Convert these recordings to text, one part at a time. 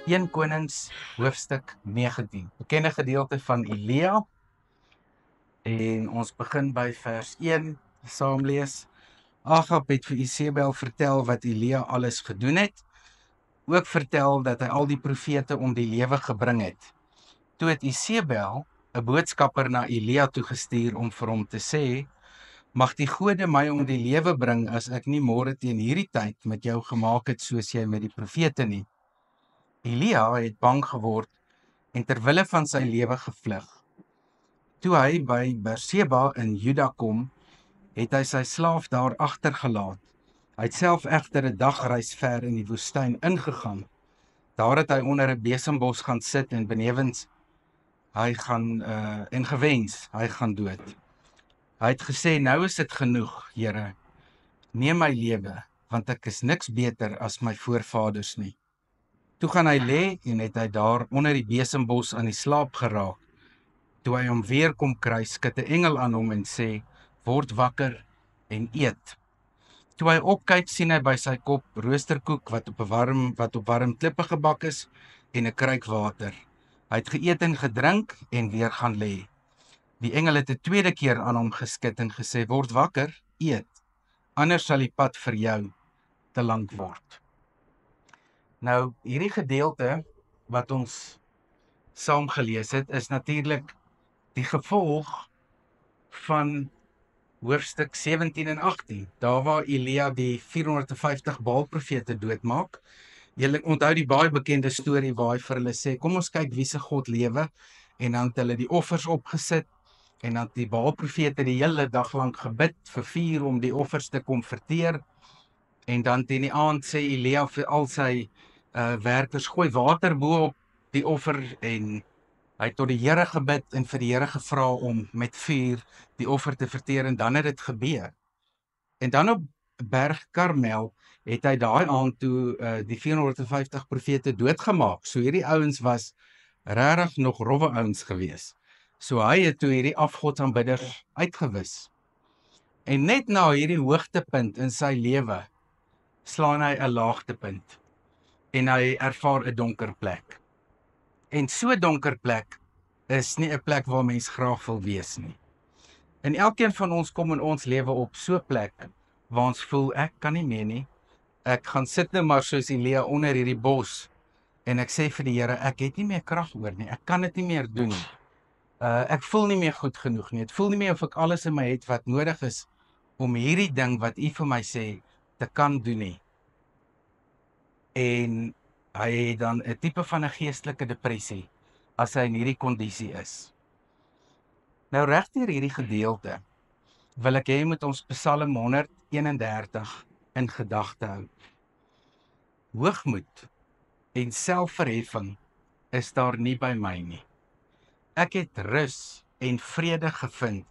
1 Konings hoofstuk 19, bekende gedeelte van Elia, en ons begin by vers 1, saam lees. Agab het vir Isebel vertel wat Elia alles gedoen het, ook vertel dat hy al die profete om die lewe gebring het. Toe het Isebel 'n boodskapper na Elia toegestuur om vir hom te sê, mag die gode my om die lewe bring as ek nie môre teen hierdie tyd met jou gemaak het soos jy met die profete nie. Elia het bang geword en ter wille van sy lewe gevlug. Toe hy by Berseba in Juda kom, het hy sy slaaf daar agtergelaat. Hy het self egter 'n dagreis ver in die woestyn ingegaan. Daar het hy onder 'n besembos gaan sit en benewens hy gaan en gewens hy gaan dood. Hy het gesê, nou is dit genoeg, Here, neem my lewe, want ek is niks beter as my voorvaders nie. Toe gaan hy lê en het hy daar onder die besembos aan die slaap geraak. Toe hy hom weer kom kry, skud 'n engel aan hom en sê, word wakker en eet. Toe hy opkyk, sien hy by sy kop roosterkoek wat op warm klippe gebak is en 'n kruik water. Hy het geëet en gedrink en weer gaan lê. Die engel het 'n tweede keer aan hom geskud en gesê, word wakker, eet, anders sal die pad vir jou te lank word. Nou, hierdie gedeelte wat ons saam gelees het, is natuurlik die gevolg van hoofstuk 17 en 18, daar waar Elia die 450 Baal-profete doodmaak. Julle onthou die baie bekende storie waar hy vir hulle sê, kom ons kyk wie se God lewe, en dan het hulle die offers opgesit, en dan die Baal-profete die hele dag lank gebid vir vuur om die offers te kom verteer, en dan teen die aand sê Elia vir al sy werkers, gooi water bo op die offer, en hy het tot die Here gebid en vir die Here gevra om met vuur die offer te verteer, en dan het dit gebeur. En dan op Berg Karmel het hy daai aand toe die 450 profete doodgemaak. So hierdie ouens was regtig nog rowwe ouens gewees. So hy het toe hierdie afgodsaanbidders uitgewis. En net na hierdie hoogtepunt in sy lewe slaan hy 'n laagtepunt en hy ervaar 'n donker plek. En so donker plek is nie 'n plek waar mens graag wil wees nie. En elkeen van ons kom in ons lewe op so 'n plek waar ons voel, ek kan nie meer nie. Ek gaan sit nou maar soos Elia onder hierdie bos en ek sê vir die Here, ek het nie meer krag oor nie. Ek kan dit nie meer doen nie. Ek voel nie meer goed genoeg nie. Ek voel nie meer of ek alles in my het wat nodig is om hierdie ding wat U vir my sê te kan doen nie. En hy het dan 'n tipe van 'n geestelike depressie as hy in hierdie kondisie is. Nou regdeur hierdie gedeelte wil ek hê jy moet ons Psalm 131 in gedagte hou. Hoogmoed en selfverheffing is daar nie by my nie. Ek het rus en vrede gevind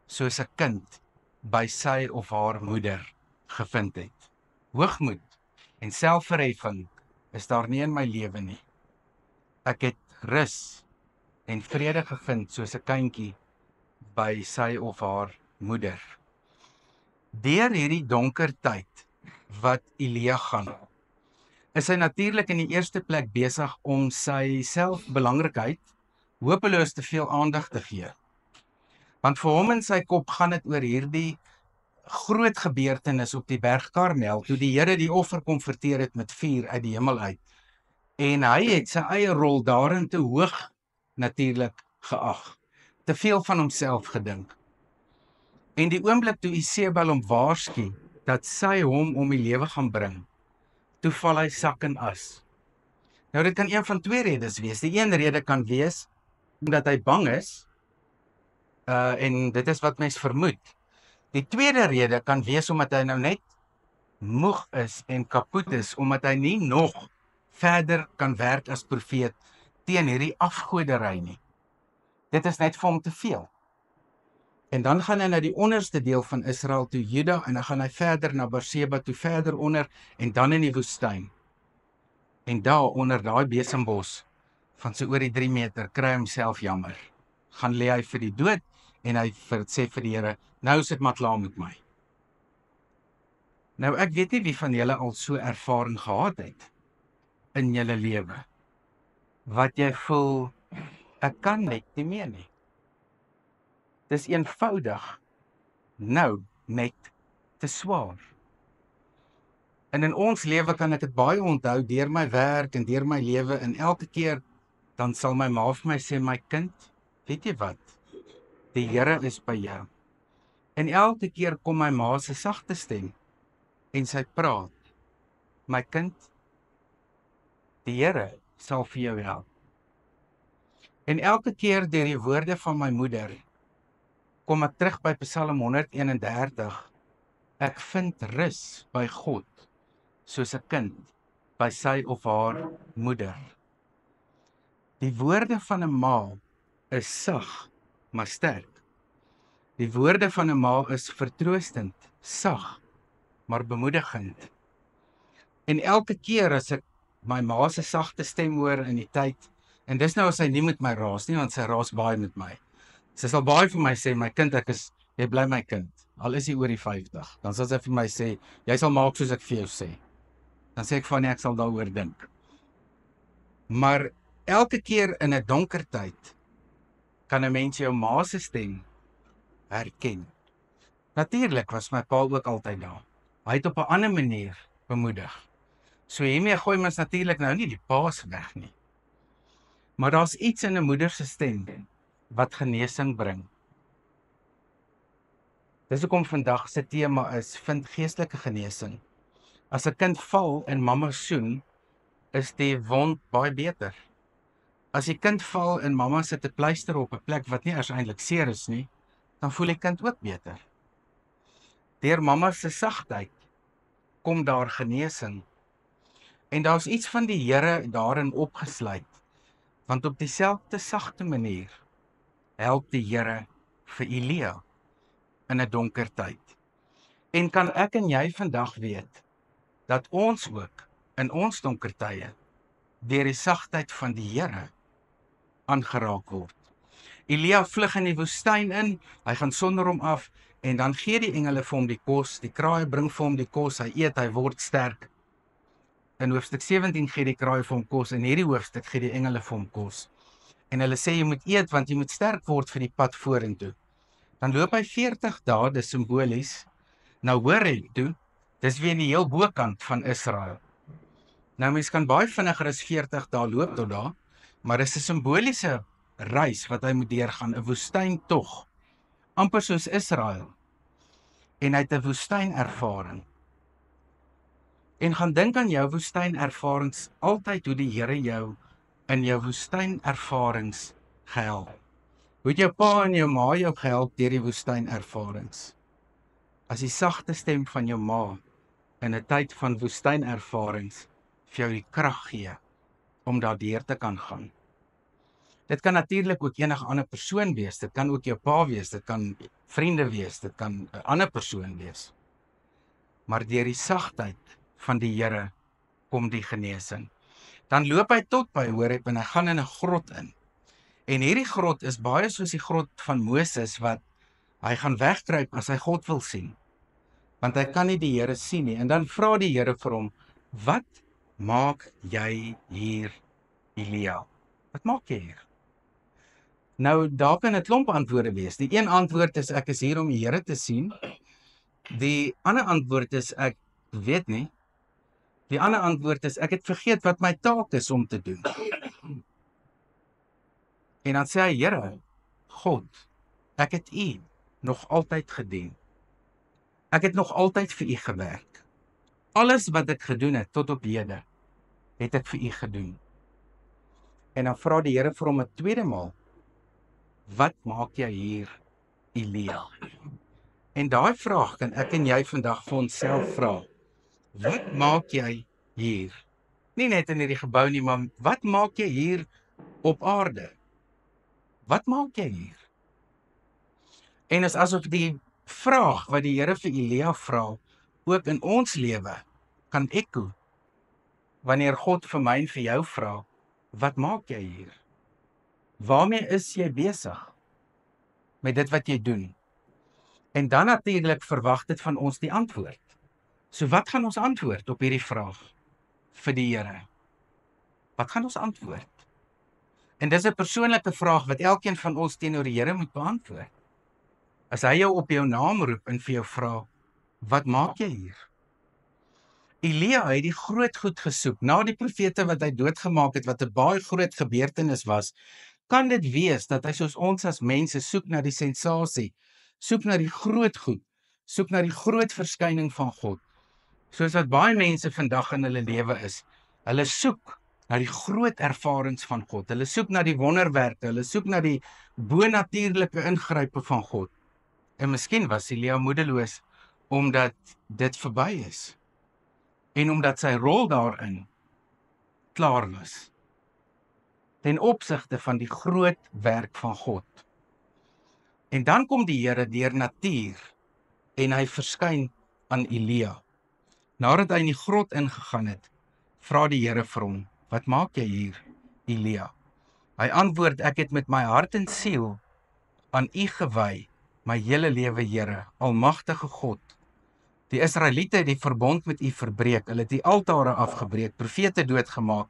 soos 'n kind by sy of haar moeder gevind het. Hoogmoed en selfverheffing is daar nie in my lewe nie. Ek het rus en vrede gevind soos 'n kindjie by sy of haar moeder. Deur hierdie donker tyd wat Elia gaan, is hy natuurlik in die eerste plek besig om sy selfbelangrikheid hopeloos te veel aandag te gee. Want vir hom in sy kop gaan dit oor hierdie groot gebeurtenis op die berg Karmel, toe die Here die offer kom verteer het met vuur uit die hemel uit. En hy het sy eie rol daarin te hoog natuurlik geag. Te veel van homself gedink. En die oomblik toe Isebel hom waarsku dat sy hom om die lewe gaan bring, toe val hy sak en as. Nou dit kan een van twee redes wees. Die een rede kan wees omdat hy bang is, en dit is wat mens vermoed. Die tweede rede kan wees omdat hy nou net moeg is en kapot is, omdat hy nie nog verder kan werk as profeet teen hierdie afgoderry nie. Dit is net vir hom te veel. En dan gaan hy na die onderste deel van Israel toe, Juda, en dan gaan hy verder na Berseba toe, verder onder, en dan in die woestyn. En daar onder daai besembos van so oor die 3 meter, kry hy homself jammer. Gaan lê hy vir die dood, en hy sê vir die Here, nou is dit maar klaar met my. Nou ek weet nie wie van julle al so ervaring gehad het in julle lewe. wat jy voel, ek kan net nie meer nie. Dis eenvoudig nou net te swaar. En in ons lewe kan ek dit baie onthou deur my werk en deur my lewe, en elke keer dan sal my ma vir my sê, my kind, weet jy wat? Die Here is by jou. En elke keer kom my ma se sagte stem en sy praat, my kind, die Here sal vir jou help. En elke keer deur die woorde van my moeder kom ek terug by Psalm 131. Ek vind rus by God, soos 'n kind by sy of haar moeder. Die woorde van 'n ma is sag, maar sterk. Die woorde van 'n ma is vertroostend, sag, maar bemoedigend. En elke keer as ek my ma se sagte stem hoor in die tyd, en dis nou as sy nie met my raas nie, want sy raas baie met my. Sy sal baie vir my sê, my kind, jy bly my kind, al is jy oor die 50. Dan sal sy vir my sê, jy sal maak soos ek vir jou sê. Dan sê ek van nee, ek sal daaroor dink. Maar elke keer in 'n donker tyd kan 'n mens jou ma se stem herken. Natuurlik was my pa ook altyd daar. Hy het op 'n ander manier bemoedig. So hiermee gooi mens natuurlik nou nie die paas weg nie. Maar daar's iets in 'n moeder se stem wat genesing bring. Dis hoekom vandag se tema is, vind geestelike genesing. As 'n kind val en mamma soen, is die wond baie beter. As die kind val en mamma sit 'n pleister op 'n plek wat nie eintlik seer is nie, dan voel die kind ook beter. Deur mamma se sagtheid kom daar genesing. En daar's iets van die Here daarin opgesluit, want op dieselfde sagte manier help die Here vir Elia in 'n donker tyd. En kan ek en jy vandag weet dat ons ook in ons donker tye deur die sagtheid van die Here aangeraak word. Elia vlug in die woestyn in, hy gaan sonder hom af, en dan gee die engele vir hom die kos, die kraaie bring vir hom die kos, hy eet, hy word sterk. In hoofstuk 17 gee die kraaie vir hom kos, en hierdie hoofstuk gee die engele vir hom kos. En hulle sê jy moet eet, want jy moet sterk word vir die pad vorentoe. Dan loop hy 40 dae, dis simbolies, nou Horeb toe, dis weer in die heel bokant van Israel. Nou mens kan baie vinniger as 40 dae loop tot daar, maar dis 'n simboliese reis wat hy moet deurgaan, 'n woestyntog, amper soos Israel. En hy het 'n woestynervaring. En gaan dink aan jou woestynervarings, altyd hoe die Here jou in jou woestynervarings gehelp. Hoe het jou pa en jou ma jou gehelp deur die woestynervarings? As die sagte stem van jou ma in 'n tyd van woestynervarings vir jou die krag gee om daardeur te kan gaan. Dit kan natuurlik ook enige ander persoon wees, dit kan ook jou pa wees, dit kan vriende wees, dit kan 'n ander persoon wees. Maar deur die sagtheid van die Here kom die genesing. Dan loop hy tot by Horeb en hy gaan in 'n grot in. En hierdie grot is baie soos die grot van Moses, wat hy gaan wegkruip as hy God wil sien. Want hy kan nie die Here sien nie. En dan vra die Here vir hom, wat maak jy hier, Elia? Wat maak jy hier? Nou, daar kan 'n klomp antwoorde wees. Die een antwoord is, ek is hier om die Here te sien. Die ander antwoord is, ek weet nie. Die ander antwoord is, ek het vergeet wat my taak is om te doen. En dan sê hy, Here, God, ek het U nog altyd gedien. Ek het nog altyd vir U gewerk. Alles wat ek gedoen het tot op hede, het ek vir U gedoen. En dan vra die Here vir hom 'n tweede maal, wat maak jy hier, Elia? En daai vraag kan ek en jy vandag vir onsself vra. Wat maak jy hier? Nie net in hierdie gebou nie, maar wat maak jy hier op aarde? Wat maak jy hier? En is asof die vraag wat die Here vir Elia vra, ook in ons lewe kan ekko, wanneer God vir my en vir jou vra, wat maak jy hier? Waarmee is jy besig met dit wat jy doen? En dan natuurlik verwag dit van ons die antwoord. So wat gaan ons antwoord op hierdie vraag vir die Here? Wat gaan ons antwoord? En dis 'n persoonlike vraag wat elkeen van ons teenoor die Here moet beantwoord. As hy jou op jou naam roep en vir jou vra, wat maak jy hier? Elia het die groot goed gesoek, na die profete wat hy doodgemaak het, wat 'n baie groot gebeurtenis was. Kan dit wees dat hy soos ons as mense soek na die sensasie, soek na die groot goed, soek na die groot verskyning van God, soos wat baie mense vandag in hulle lewe is. Hulle soek na die groot ervarings van God, hulle soek na die wonderwerke, hulle soek na die bonatuurlike ingrype van God. En miskien was Elia moedeloos, omdat dit verby is, en omdat sy rol daarin klaar was, ten opsigte van die groot werk van God. En dan kom die Here deur natuur, en hy verskyn aan Elia. Nadat hy in die grot ingegaan het, vra die Here vir hom, wat maak jy hier, Elia? Hy antwoord, ek het met my hart en siel aan U gewy, my hele lewe, Here, almagtige God. Die Israeliete het die verbond met U verbreek, hulle het die altare afgebreek, profete doodgemaak.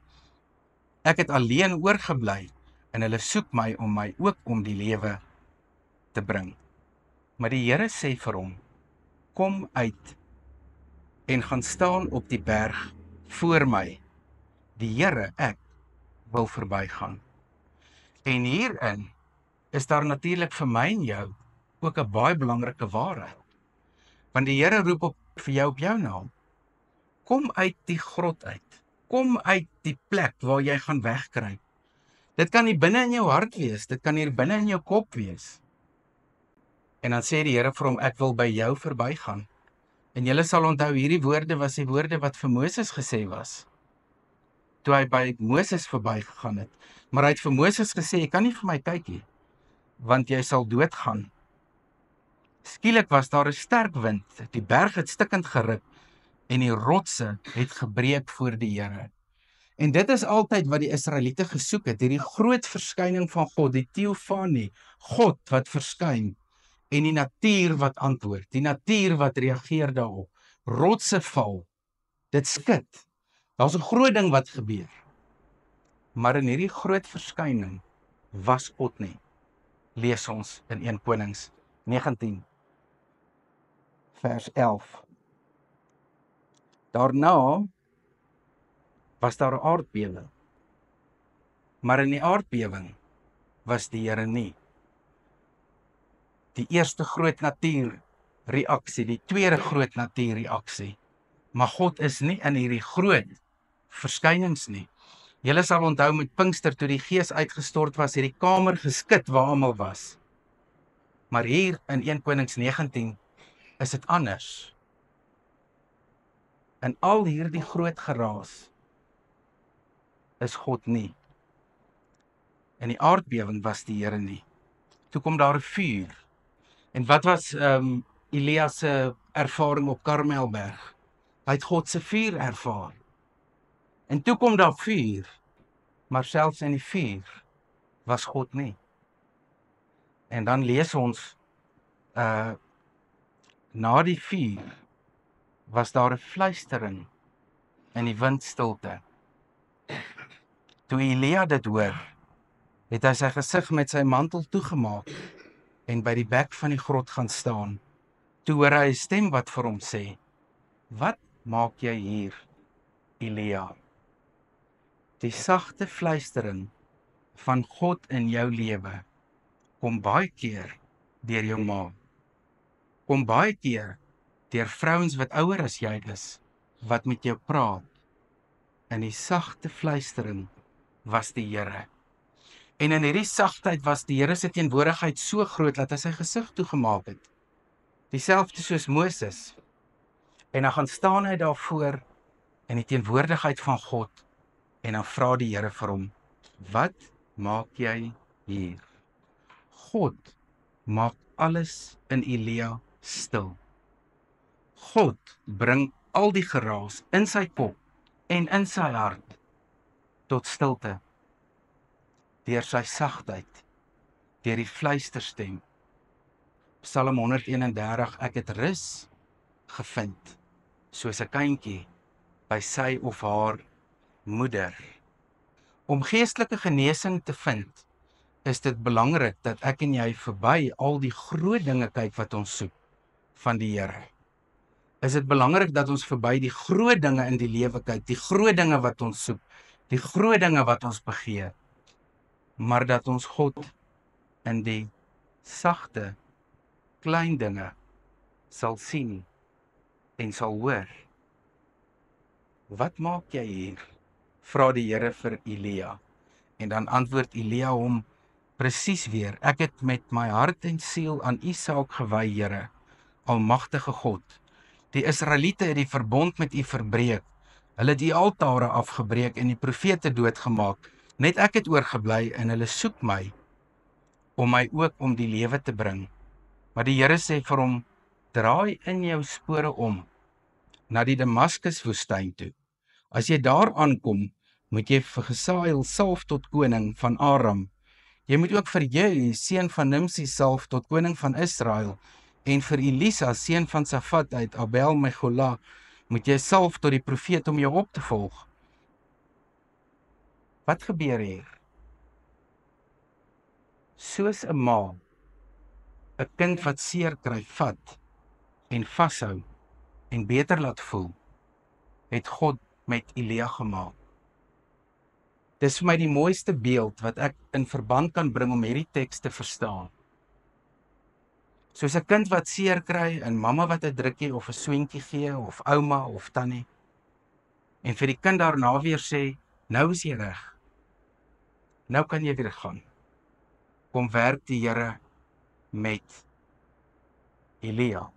Ek het alleen oorgebly, en hulle soek my ook om die lewe te bring. Maar die Here sê vir hom, kom uit en gaan staan op die berg voor my. Die Here, ek wil verbygaan. En hierin is daar natuurlik vir my en jou ook 'n baie belangrike waarheid. Want die Here roep vir jou op jou naam. Kom uit die grot uit. Kom uit die plek waar jy gaan wegkruip. Dit kan hier binne in jou hart wees, dit kan hier binne in jou kop wees. En dan sê die Here vir hom, ek wil by jou verbygaan. En julle sal onthou, hierdie woorde was die woorde wat vir Moses gesê was, toe hy by Moses verbygegaan het. Maar hy het vir Moses gesê, jy kan nie vir my kyk nie, want jy sal doodgaan. Skielik was daar 'n sterk wind, die berg het stikkend geruk, en die rotse het gebreek voor die Here. En dit is altyd wat die Israeliete gesoek het, hierdie groot verskyning van God, die teofanie, God wat verskyn, en die natuur wat antwoord, die natuur wat reageer daarop. Rotse val, dit skud. Daar's 'n groot ding wat gebeur. Maar in hierdie groot verskyning was God nie. Lees ons in 1 Konings 19 vers 11. Daarna was daar 'n aardbewing. Maar in die aardbewing was die Here nie. Die eerste groot natuurreaksie, die tweede groot natuurreaksie. Maar God is nie in hierdie groot verskynings nie. Julle sal onthou met Pinkster, toe die Gees uitgestort was, het die kamer geskit waar almal was. Maar hier in 1 Konings 19 is dit anders. In al hierdie groot geraas is God nie. In die aardbewing was die Here nie. Toe kom daar 'n vuur. En wat was Elia se ervaring op Karmelberg? Hy het God se vuur ervaar. En toe kom daar vuur, maar selfs in die vuur was God nie. En dan lees ons, na die vuur was daar 'n fluistering in die windstilte. Toe Elia dit hoor, het hy sy gesig met sy mantel toegemaak en by die bek van die grot gaan staan. Toe hoor hy 'n stem wat vir hom sê, wat maak jy hier, Elia? Die sagte fluistering van God in jou lewe kom baie keer deur jou ma. Kom baie keer deur vrouens wat ouer as jy is, wat met jou praat. In die sagte fluistering was die Here. En in hierdie sagtheid was die Here se teenwoordigheid so groot dat hy sy gesig toegemaak het. Dieselfde soos Moses. En dan gaan staan hy daarvoor in die teenwoordigheid van God en dan vra die Here vir hom, wat maak jy hier? God maak alles in Elia stil. God bring al die geraas in sy kop en in sy hart tot stilte. Deur sy sagtheid, deur die fluisterstem. Psalm 131, ek het rus gevind, soos 'n kindjie by sy of haar moeder. Om geestelike genesing te vind, is dit belangrik dat ek en jy verby al die groot dinge kyk wat ons soek van die Here. Is dit belangrik dat ons verby die groot dinge in die lewe kyk, die groot dinge wat ons soek, die groot dinge wat ons begeer, maar dat ons God in die sagte, klein dinge sal sien en sal hoor. Wat maak jy hier? Vra die Here vir Elia. En dan antwoord Elia hom presies weer, ek het met my hart en siel aan U saak gewy, Here, almagtige God. Die Israeliete het die verbond met U verbreek. Hulle het U altare afgebreek en die profete doodgemaak. Net ek het oorgebly en hulle soek my om my ook om die lewe te bring. Maar die Here sê vir hom, draai in jou spore om na die Damaskus woestyn toe. As jy daar aankom, moet jy vir Gesael salf tot koning van Aram. Jy moet ook vir Jehu, seun van Nimsi, salf tot koning van Israel, en vir Elisa, seun van Safat uit Abel Mechola, moet jy salf tot die profeet om jou op te volg. Wat gebeur hier? Soos 'n ma 'n kind wat seer kry vat en vashou en beter laat voel, het God met Elia gemaak. Dis vir my die mooiste beeld wat ek in verband kan bring om hierdie teks te verstaan. Soos 'n kind wat seer kry en mamma wat 'n drukkie of 'n swenkie gee of ouma of tannie en vir die kind daarna weer sê, nou is jy reg. Nou kan jy weer gaan. Kom werk die Here met Elia.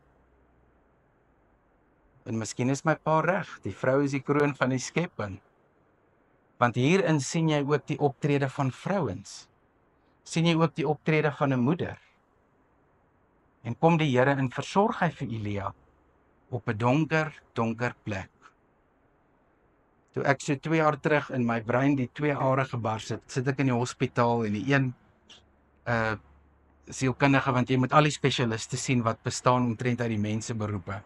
En miskien is my pa reg, die vrou is die kroon van die skepping. Want hierin sien jy ook die optrede van vrouens. Sien jy ook die optrede van 'n moeder. En kom die Here en versorg hy vir Elia op 'n donker plek. Toe ek so 2 jaar terug in my brein die 2 are gebars het, sit ek in die hospitaal en die een sielkundige, want jy moet al die spesialiste sien wat bestaan omtrent uit die mense beroepe.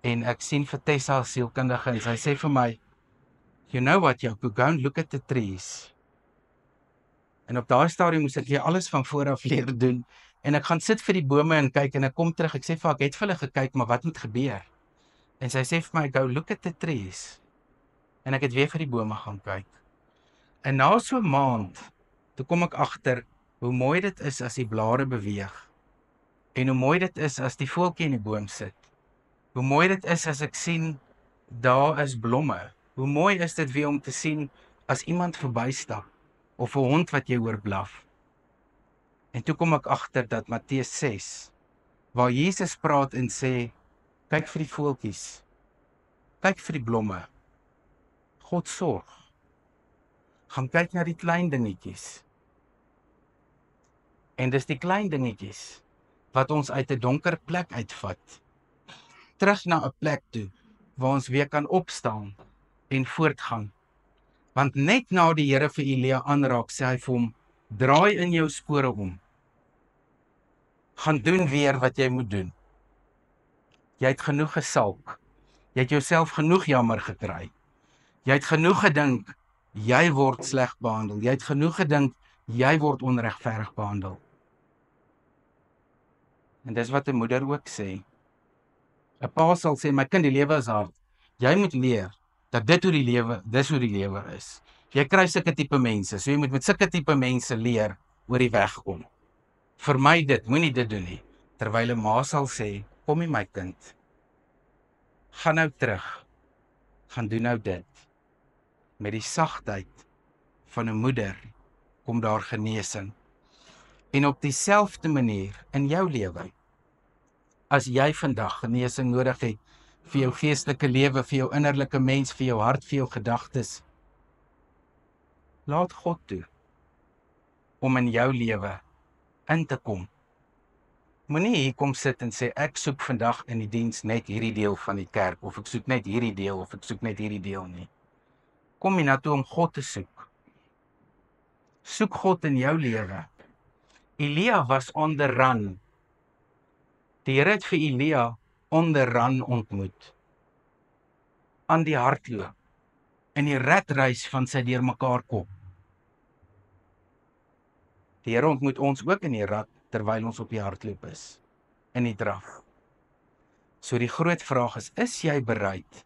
En ek sien vir Tessa sielkundige en sy sê vir my, you know what, Jaco, go and look at the trees. En op daai stadium moes ek alles van voor af leer doen. En ek gaan sit vir die bome en kyk en ek kom terug. Ek sê vir haar, ek het vir hulle gekyk, maar wat moet gebeur? En sy sê vir my, go look at the trees. En ek het weer vir die bome gaan kyk. En na so 'n maand, toe kom ek agter hoe mooi dit is as die blare beweeg. En hoe mooi dit is as die voeltjie in die boom sit. Hoe mooi dit is as ek sien, daar is blomme. Hoe mooi is dit weer om te sien as iemand verbystap of 'n hond wat jy hoor blaf. En toe kom ek agter dat Matteus 6, waar Jesus praat en sê, kyk vir die voeltjies, kyk vir die blomme. God sorg. Gaan kyk na die klein dingetjies. En dis die klein dingetjies wat ons uit 'n donker plek uitvat, terug na 'n plek toe waar ons weer kan opstaan en voortgaan. Want net na die Here vir Elia aanraak, sê hy vir hom, draai in jou spore om. Gaan doen weer wat jy moet doen. Jy het genoeg gesalk. Jy het jouself genoeg jammer gekry. Jy het genoeg gedink, jy word sleg behandel. Jy het genoeg gedink, jy word onregverdig behandel. En dis wat 'n moeder ook sê. 'n Pa sal sê, my kind, die lewe is hard. Jy moet leer dat dis hoe die lewe is. Jy kry sulke tipe mense, so jy moet met sulke tipe mense leer oor die weg kom. Vermy dit, moenie dit doen nie. Terwyl 'n ma sal sê, kom nie my kind. Gaan nou terug. Gaan doen nou dit. Met die sagtheid van 'n moeder kom daar genesing. En op dieselfde manier in jou lewe. As jy vandag genesing nodig het vir jou geestelike lewe, vir jou innerlike mens, vir jou hart, vir jou gedagtes, laat God toe om in jou lewe in te kom. Moenie hier kom sit en sê, ek soek vandag in die diens net hierdie deel van die kerk, of ek soek net hierdie deel, of ek soek net hierdie deel nie. Kom hiernatoe om God te soek. Soek God in jou lewe. Elia was on the run. Die Here het vir Elia on the run ontmoet. Aan die hardloop. In die redreis van sy deurmekaar kop. Die Here ontmoet ons ook in die rad, terwyl ons op die hardloop is, in die draf. So die groot vraag is jy bereid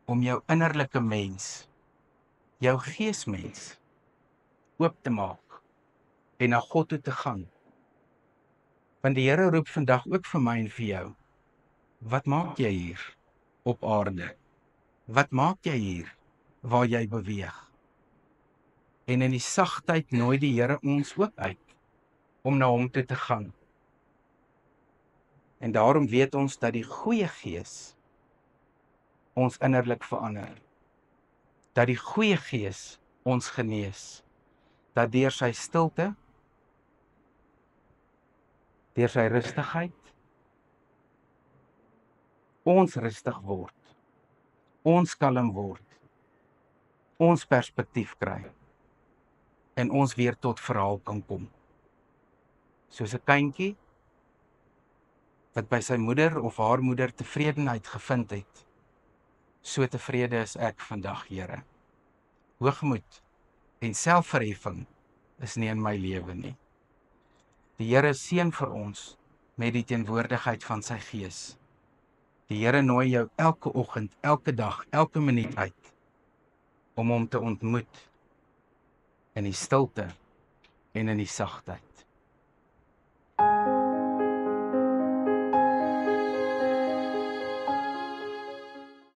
om jou innerlike mens, jou geesmens, oop te maak, en na God toe te gaan? Want die Here roep vandag ook vir my en vir jou, wat maak jy hier op aarde? Wat maak jy hier, waar jy beweeg? En in die sagtheid nooi die Here ons ook uit, om na hom toe te gaan. En daarom weet ons dat die goeie Gees ons innerlik verander. Dat die goeie Gees ons genees. Dat deur sy stilte, deur sy rustigheid, ons rustig word, ons kalm word, ons perspektief kry, en ons weer tot verhaal kan kom. Soos 'n kindjie, wat by sy moeder of haar moeder tevredenheid gevind het, so tevrede is ek vandag, Here. Hoogmoed en selfverheffing is nie in my lewe nie. Die Here seën vir ons met die teenwoordigheid van sy Gees. Die Here nooi jou elke oggend, elke dag, elke minuut uit, om hom te ontmoet in die stilte en in die sagtheid.